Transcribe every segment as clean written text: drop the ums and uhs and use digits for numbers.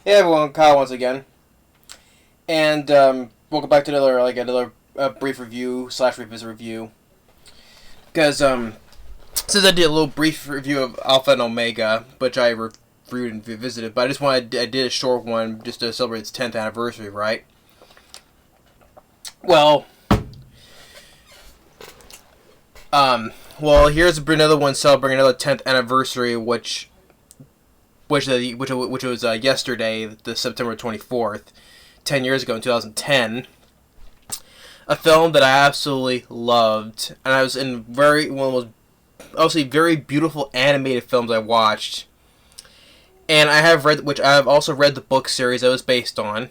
Hey everyone, Kyle once again, and welcome back to another brief review slash revisit review. Because since I did a little brief review of Alpha and Omega, which I reviewed and revisited, but I did a short one just to celebrate its 10th anniversary, right? Well, um, here's another one celebrating another 10th anniversary, which was yesterday, the September 24th, 10 years ago in 2010. A film that I absolutely loved, and I was in one of the most obviously very beautiful animated films I watched. And which I have also read the book series that it was based on,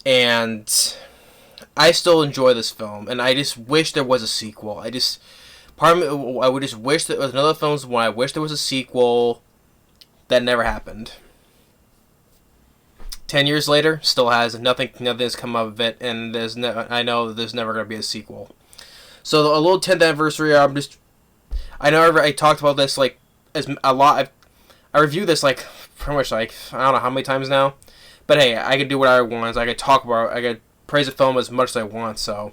and I still enjoy this film, and I just wish there was a sequel. Part of me, I would just wish there was another film when I wish there was a sequel. That never happened. 10 years later, still has nothing. Nothing has come up of it, and I know there's never going to be a sequel. So a little 10th anniversary. I know I talked about this like as a lot. I reviewed this like pretty much like I don't know how many times now, but hey, I can do what I want. I can talk about. I can praise the film as much as I want. So,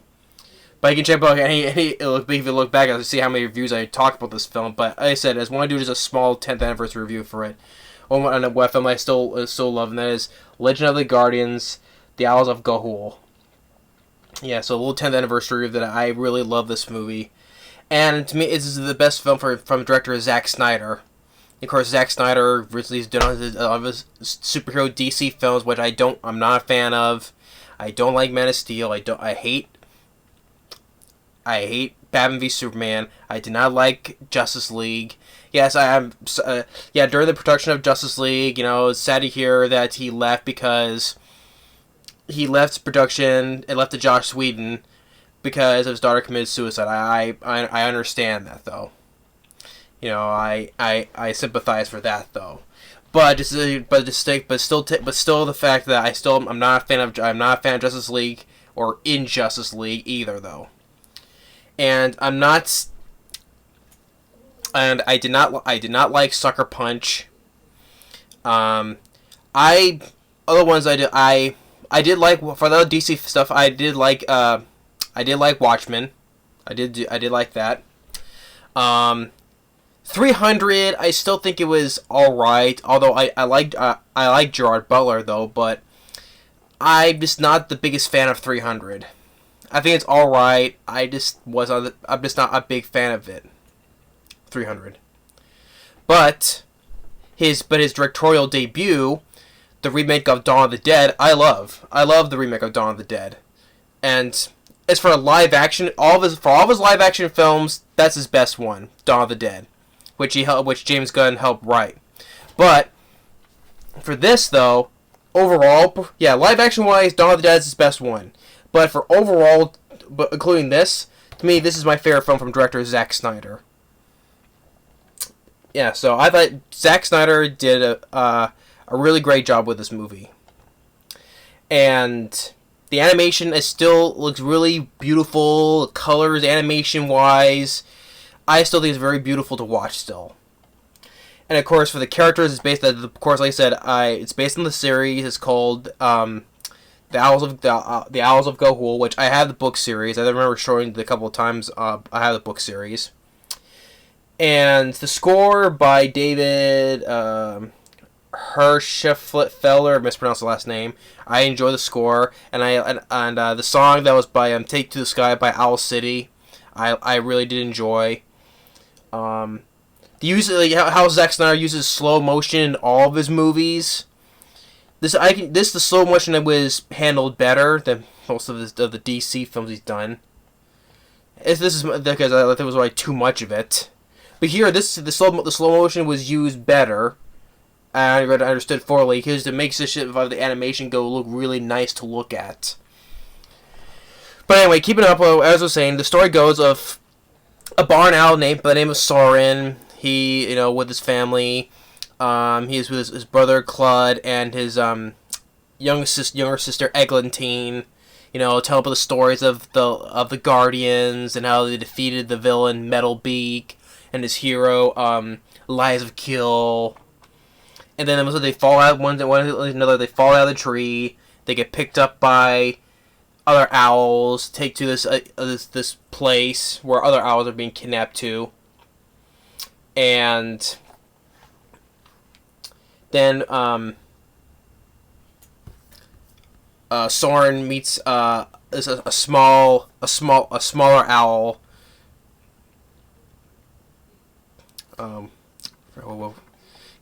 but you can check out if you look back and see how many reviews I talked about this film. But like I said, I just want to do just a small 10th anniversary review for it. On what film I still love, and that is Legend of the Guardians: The Owls of Hoole. Yeah, so a little 10th anniversary that I really love this movie, and to me, this is the best film from director Zack Snyder. Of course, Zack Snyder recently has done his superhero DC films, which I'm not a fan of. I don't like Man of Steel. I hate Batman v Superman. I did not like Justice League. Yes, I am. Yeah, during the production of Justice League, it's sad to hear that he left because he left production and left to Josh Whedon because his daughter committed suicide. I understand that though. I sympathize for that though. But still the fact that I'm not a fan of Justice League or Injustice League either though. And I'm not and I did not like Sucker Punch. I other ones I did like for the DC stuff. I did like Watchmen. I did like that. 300. I still think it was all right. Although I like Gerard Butler though, but I'm just not the biggest fan of 300. I think it's all right. I'm just not a big fan of it. 300. But his directorial debut, the remake of Dawn of the Dead, I love. I love the remake of Dawn of the Dead. And as for live action, all of his live action films, that's his best one, Dawn of the Dead, which James Gunn helped write. But for this though, overall, yeah, live action wise, Dawn of the Dead is his best one. But for overall, but including this, to me, this is my favorite film from director Zack Snyder. Yeah, so I thought Zack Snyder did a really great job with this movie, and the animation looks really beautiful. Colors, animation wise, I still think it's very beautiful to watch still. And of course, for the characters, like I said, it's based on the series. It's called the Owls of Hoole, which I have the book series. I remember showing it a couple of times. I have the book series. And the score by David Hirschfelder, mispronounced the last name. I enjoy the score, and the song that was by "Take to the Sky" by Owl City. I really did enjoy. The use how Zack Snyder uses slow motion in all of his movies. The slow motion that was handled better than most of the DC films he's done. This is because I thought it was like too much of it. But here, the slow motion was used better. I understood fully because it makes the animation look really nice to look at. But anyway, keeping up, as I was saying, the story goes of a barn owl named by the name of Soren. He, with his family, he is with his brother Claude and his younger sister Eglantine. Tell about the stories of the Guardians and how they defeated the villain Metalbeak and his hero Lies of Kill. and then they fall out one another. They fall out of the tree. They get picked up by other owls. Take to this place where other owls are being kidnapped to, and then Soren meets a smaller owl. Whoa.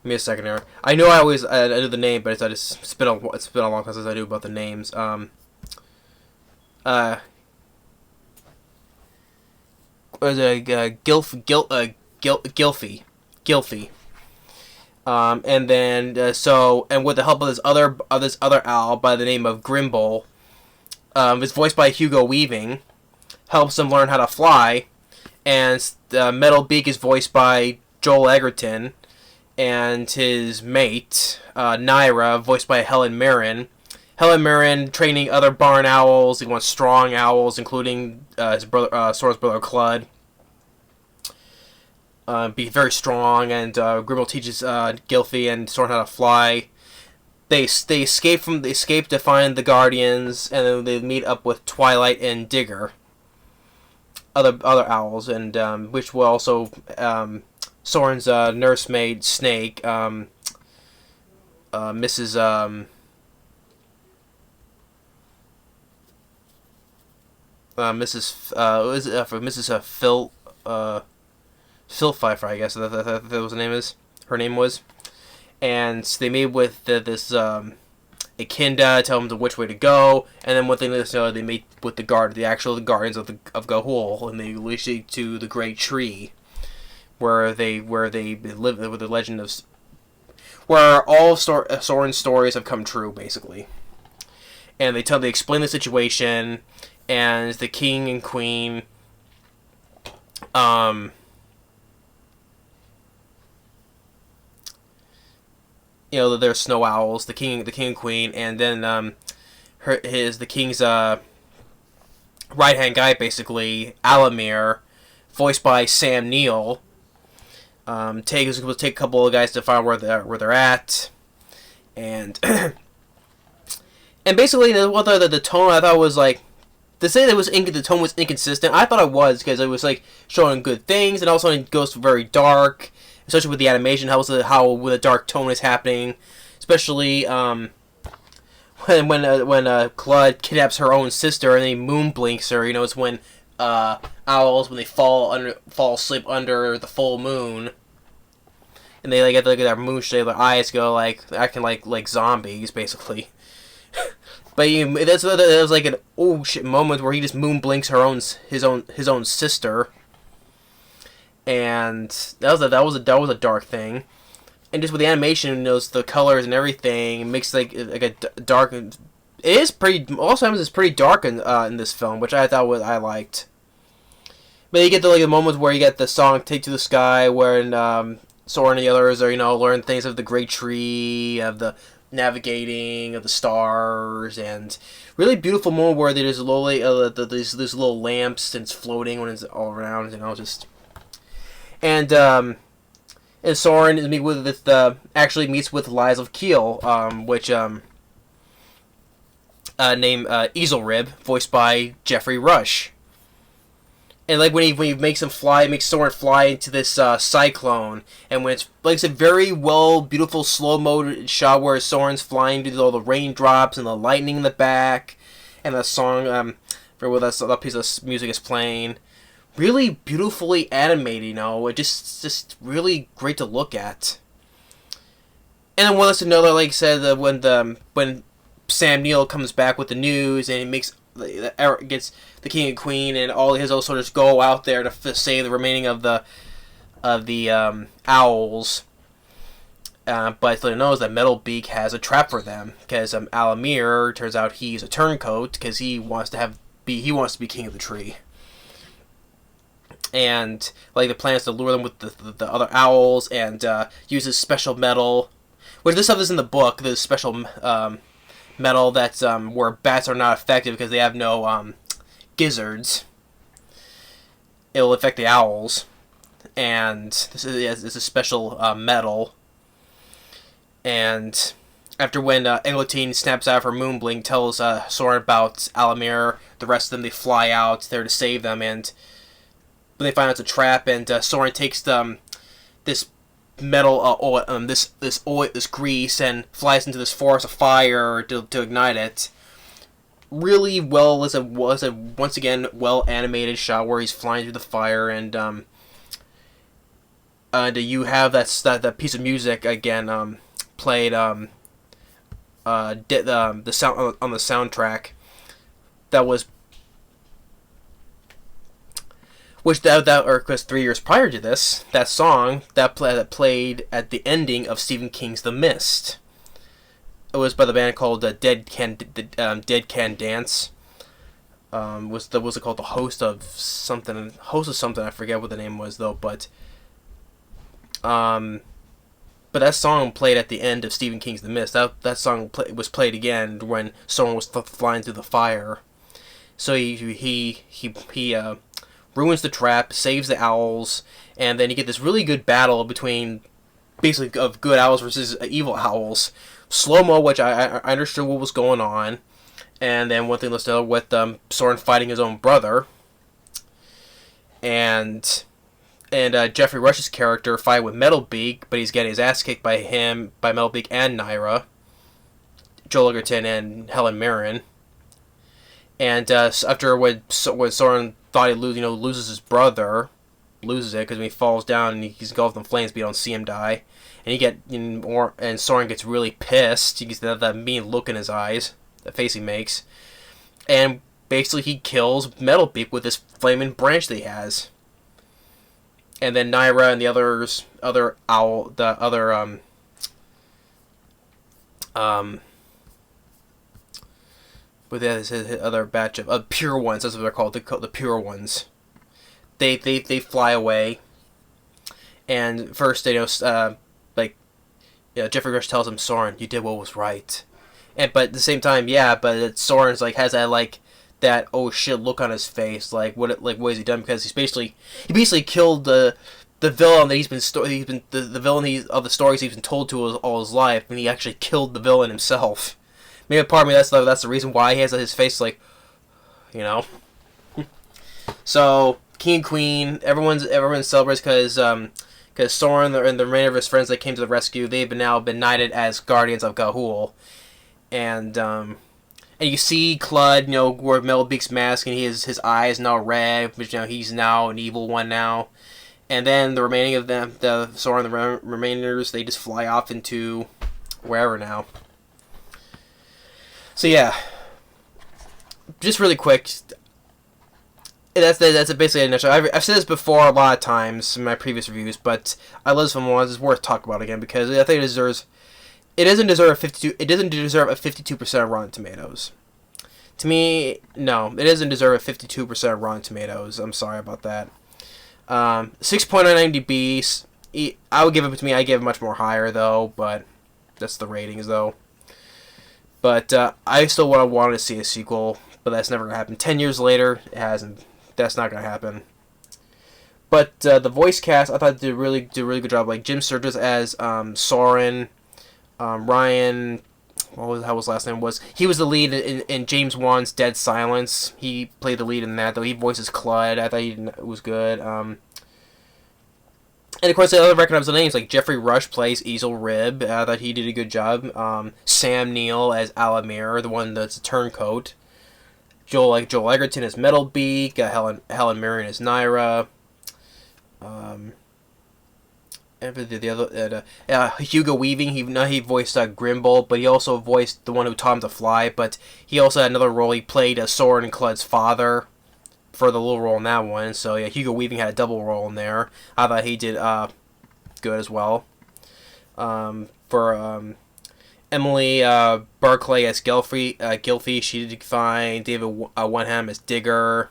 Give me a second here. I know I knew the name, but it's been a long time since I knew about the names. Was it Gilfy. And then and with the help of this other owl by the name of Grimble, it's voiced by Hugo Weaving, helps him learn how to fly, and Metal Beak is voiced by Joel Egerton, and his mate Naira, voiced by Helen Mirren. Helen Mirren training other barn owls. He wants strong owls, including his brother, Sora's brother Clud. Be very strong, and Grimble teaches Gilfy and Soren how to fly. They escape to find the Guardians, and then they meet up with Twilight and Digger, other owls, and which will also Soren's nursemaid Snake, Mrs. Mrs. Phil Pfeiffer, I guess that was the name is. Her name was, and they meet with this Akinda, tell them which way to go, and then one thing they meet with the guardians of Hoole, and they lead to the Great Tree, where they live with the legend of where all Soren's stories have come true, basically. And they explain the situation, and the king and queen they're snow owls, the king and queen, and then the king's right hand guy, basically Alamir, voiced by Sam Neill. Take a couple of guys to find where they're at, and and basically the tone I thought was like, to say that the tone was inconsistent, I thought it was, because it was like showing good things, and also it goes very dark, especially with the animation, how the dark tone is happening, especially when Clud kidnaps her own sister and he moon blinks her. It's when owls, when they fall asleep under the full moon, and they get to look at their moon shape, their eyes go acting like zombies, basically. But that was like an oh shit moment where he just moon blinks his own sister, and that was a dark thing. And just with the animation, the colors and everything, it makes like a dark. It is pretty. Also, it's pretty dark in this film, which I thought I liked. But you get the moments where you get the song "Take to the Sky," where Soren and the others are learn things of the Great Tree, of the navigating of the stars, and really beautiful moment where there's slowly these little lamps and it's floating when it's all around, just. And Soren actually meets with Lies of Keel, which named Easelrib, voiced by Jeffrey Rush. And when he makes Soren fly into this cyclone, and when it's a very beautiful slow-mo shot where Soren's flying to all the raindrops and the lightning in the back, and the song for that piece of music is playing, really beautifully animated. It just really great to look at. And then like I said, when Sam Neill comes back with the news and he gets the king and queen and all his old soldiers go out there to save the remaining of the owls. But he knows that Metal Beak has a trap for them, because Alamir, turns out he's a turncoat, because he wants to be king of the tree. And the plan is to lure them with the other owls, and use this special metal, which this stuff is in the book. This special metal that's where bats are not effective because they have no gizzards. It'll affect the owls, and this is a special metal. And after when Eglantine snaps out of her moon blink, tells Soren about Alamir, the rest of them, they fly out there to save them, and when they find out it's a trap, and Soren takes this metal this oil, this grease, and flies into this forest of fire to ignite it. Really well was a once again well animated shot where he's flying through the fire, and you have that piece of music again played the sound on the soundtrack that was because 3 years prior to this, that song that played at the ending of Stephen King's The Mist. It was by the band called Dead Can Dance. Was it called the host of something? I forget what the name was though, but that song played at the end of Stephen King's The Mist. That song was played again when someone was flying through the fire. So he ruins the trap, saves the owls, and then you get this really good battle between basically of good owls versus evil owls. Slow-mo, which I understood what was going on. And then one thing let's know with Soren fighting his own brother. And Jeffrey Rush's character fight with Metalbeak, but he's getting his ass kicked by Metalbeak and Naira, Joel Egerton and Helen Mirren. And after when Soren thought he loses his brother, loses it because when he falls down and he's engulfed in flames, but you don't see him die. And Soren gets really pissed. He gets that mean look in his eyes, the face he makes, and basically he kills Metalbeak with this flaming branch that he has. And then Naira and the other with his other batch of pure ones, that's what they're called, the pure ones. They fly away, and first Jeffrey Rush tells him, Soren, you did what was right, but at the same time, Soren's has that oh shit look on his face, what has he done? Because he basically killed the villain that the villain of the stories he's been told to all his life, and he actually killed the villain himself. Maybe part of me that's the reason why he has his face So King and Queen, everyone celebrates because Soren and the remainder of his friends that came to the rescue, they've now been knighted as guardians of Hoole. And you see Clud, wear Metalbeak's mask, and his eyes now red, which he's now an evil one now. And then the remaining of them, the Soren and the remainers, they just fly off into wherever now. So yeah, just really quick. That's basically a nutshell. I've said this before a lot of times in my previous reviews, but I love this film once. It's worth talking about again because I think it doesn't deserve a 52% Rotten Tomatoes. To me, no, it doesn't deserve a 52% Rotten Tomatoes. I'm sorry about that. 6.9 IMDb. I would give it to me. I give it much more higher though, but that's the ratings though. But I still wanted to see a sequel, but that's never gonna happen. 10 years later, it hasn't. That's not gonna happen. But the voice cast, I thought did a really good job. Like Jim Sturgis as Soren, Ryan, how his last name was. He was the lead in James Wan's Dead Silence. He played the lead in that, though. He voices Clud. I thought it was good. And of course, the other recognizable names like Jeffrey Rush plays Easel Rib. I thought he did a good job. Sam Neill as Alamir, the one that's a turncoat. Joel Egerton as Metalbeak. Helen Mirren as Naira. And the other Hugo Weaving. He voiced Grimble, but he also voiced the one who taught him to fly. But he also had another role. He played Soren and Clud's father for the little role in that one. So yeah, Hugo Weaving had a double role in there. I thought he did good as well. For Emily Barclay as Gilfie, she did fine. David Wenham as Digger.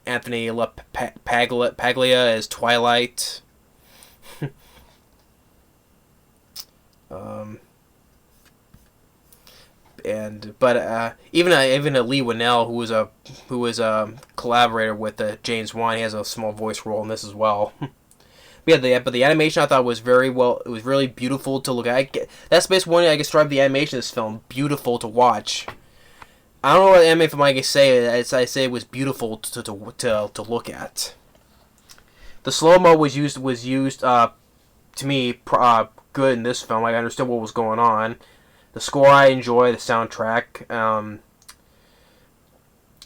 Anthony Paglia as Twilight. Even Lee Winnell, who was a collaborator with James Wan, he has a small voice role in this as well. But the animation I thought was very well. It was really beautiful to look at. That's basically one way I can describe the animation of this film. Beautiful to watch. I don't know what anime film I can say. I say it was beautiful to look at. The slow mo was used to me good in this film. I understood what was going on. The score I enjoy. The soundtrack.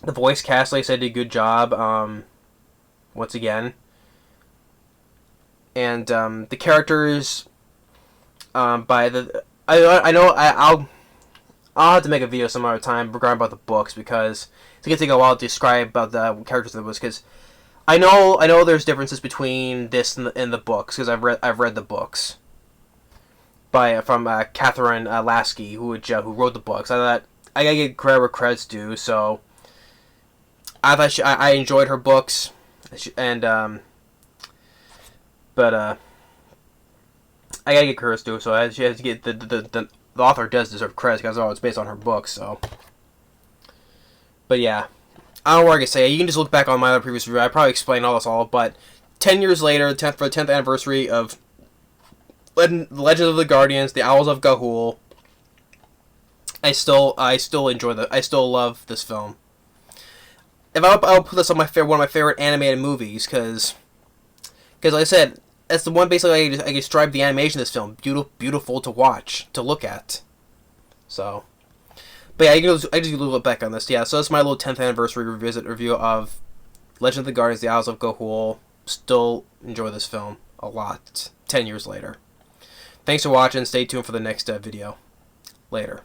The voice cast, like I said, did a good job. Once again. And the characters, by the I know I'll have to make a video some other time regarding about the books because it's gonna take a while to describe about the characters of the books because I know there's differences between this and the books because I've read the books from Catherine Lasky who wrote the books. I thought I gotta get credit where credit's due, so I thought I enjoyed her books and but I gotta get credit due, so she has to get the author does deserve credit because it's based on her books. So, but yeah, I don't know what I can say. You can just look back on my other previous review. I probably explained all this all, but 10 years later, for the 10th anniversary of Legend of the Guardians, The Owls of Ga'Hoole, I still enjoy I still love this film. I'll put this on one of my favorite animated movies because like I said, that's the one basically I can describe the animation of this film. Beautiful to watch, to look at. So, but yeah, I just do a little bit back on this. Yeah, so that's my little 10th anniversary review of Legend of the Guardians, The Owls of Ga'Hoole. Still enjoy this film a lot, 10 years later. Thanks for watching. Stay tuned for the next video. Later.